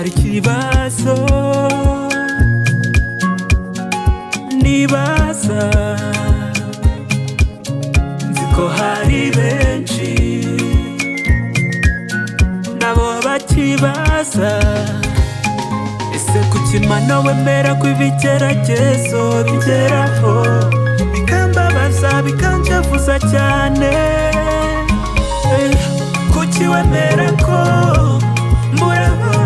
hari ikibazo nibaza, nzi ko hari benshi nabo bakibaza, ese kuki Mana wemera ko ibigeragezo bigeraho bikambabaza bikanjavuza cyane? Kuki wemera ko mburaho